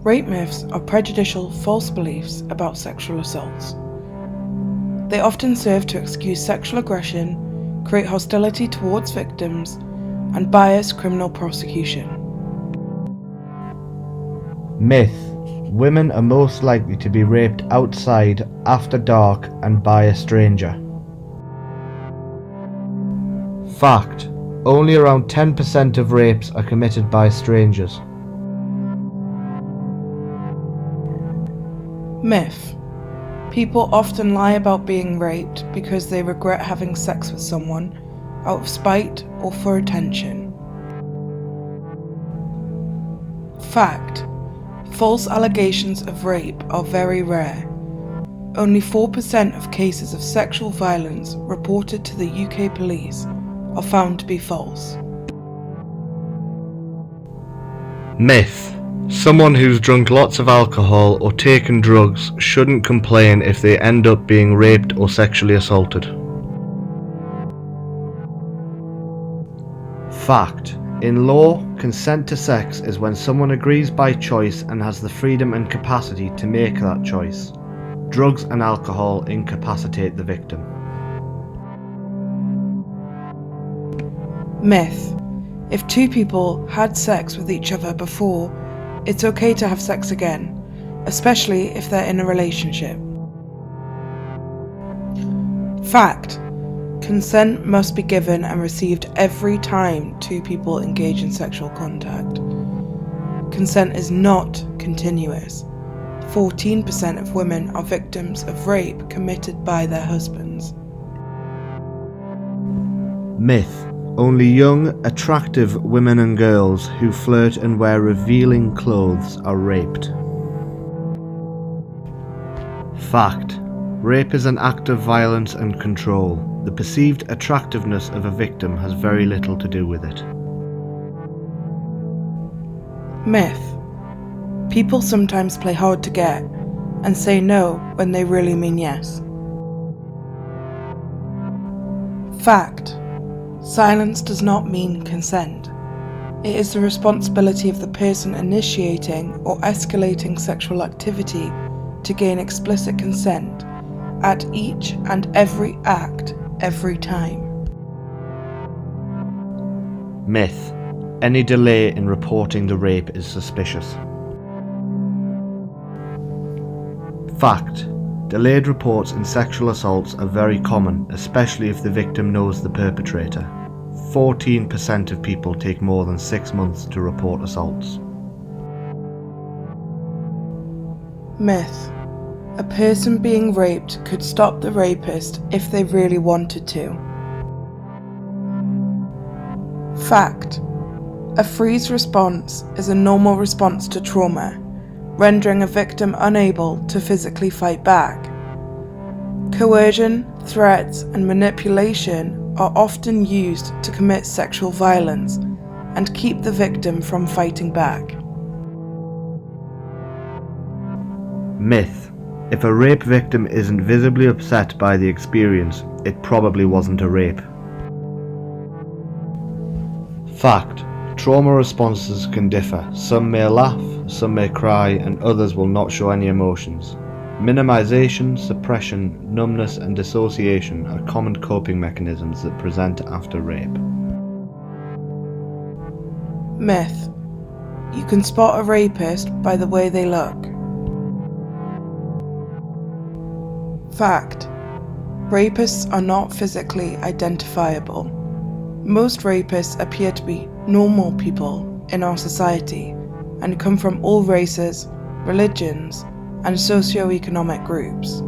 Rape myths are prejudicial, false beliefs about sexual assaults. They often serve to excuse sexual aggression, create hostility towards victims, and bias criminal prosecution. Myth: women are most likely to be raped outside, after dark, and by a stranger. Fact: only around 10% of rapes are committed by strangers. Myth: people often lie about being raped because they regret having sex with someone out of spite or for attention. Fact: false allegations of rape are very rare. Only 4% of cases of sexual violence reported to the UK police are found to be false. Myth: someone who's drunk lots of alcohol or taken drugs shouldn't complain if they end up being raped or sexually assaulted. Fact: in law, consent to sex is when someone agrees by choice and has the freedom and capacity to make that choice. Drugs and alcohol incapacitate the victim. Myth: if two people had sex with each other before, it's okay to have sex again, especially if they're in a relationship. Fact: consent must be given and received every time two people engage in sexual contact. Consent is not continuous. 14% of women are victims of rape committed by their husbands. Myth: only young, attractive women and girls who flirt and wear revealing clothes are raped. Fact: rape is an act of violence and control. The perceived attractiveness of a victim has very little to do with it. Myth: people sometimes play hard to get and say no when they really mean yes. Fact: silence does not mean consent. It is the responsibility of the person initiating or escalating sexual activity to gain explicit consent at each and every act, every time. Myth: any delay in reporting the rape is suspicious. Fact: delayed reports in sexual assaults are very common, especially if the victim knows the perpetrator. 14% of people take more than 6 months to report assaults. Myth: a person being raped could stop the rapist if they really wanted to. Fact: a freeze response is a normal response to trauma, rendering a victim unable to physically fight back. Coercion, threats, and manipulation are often used to commit sexual violence and keep the victim from fighting back. Myth: if a rape victim isn't visibly upset by the experience, it probably wasn't a rape. Fact: trauma responses can differ. Some may laugh, some may cry, and others will not show any emotions. Minimization, suppression, numbness, and dissociation are common coping mechanisms that present after rape. Myth: you can spot a rapist by the way they look. Fact: rapists are not physically identifiable. Most rapists appear to be normal people in our society and come from all races, religions, and socio-economic groups.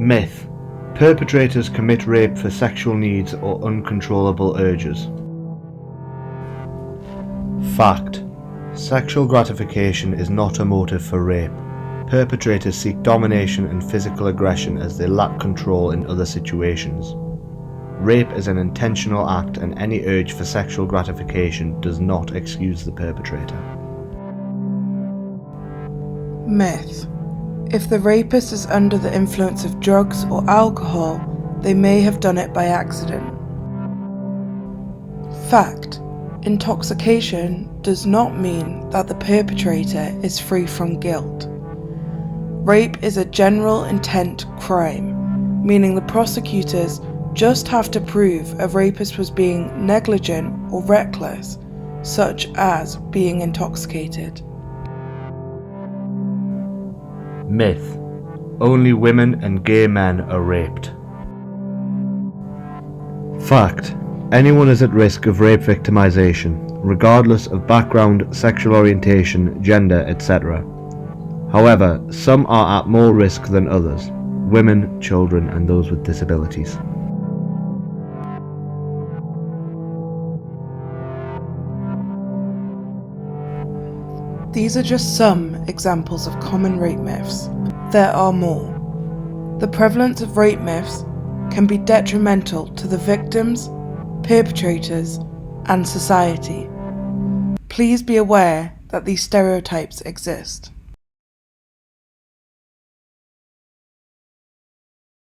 Myth: perpetrators commit rape for sexual needs or uncontrollable urges. Fact: sexual gratification is not a motive for rape. Perpetrators seek domination and physical aggression as they lack control in other situations. Rape is an intentional act, and any urge for sexual gratification does not excuse the perpetrator. Myth: if the rapist is under the influence of drugs or alcohol, they may have done it by accident. Fact: Intoxication does not mean that the perpetrator is free from guilt. Rape is a general intent crime, meaning the prosecutors just have to prove a rapist was being negligent or reckless, such as being intoxicated. Myth: only women and gay men are raped. Fact: anyone is at risk of rape victimization, regardless of background, sexual orientation, gender, etc. However, some are at more risk than others: women, children, and those with disabilities. These are just some examples of common rape myths. There are more. The prevalence of rape myths can be detrimental to the victims, perpetrators, and society. Please be aware that these stereotypes exist.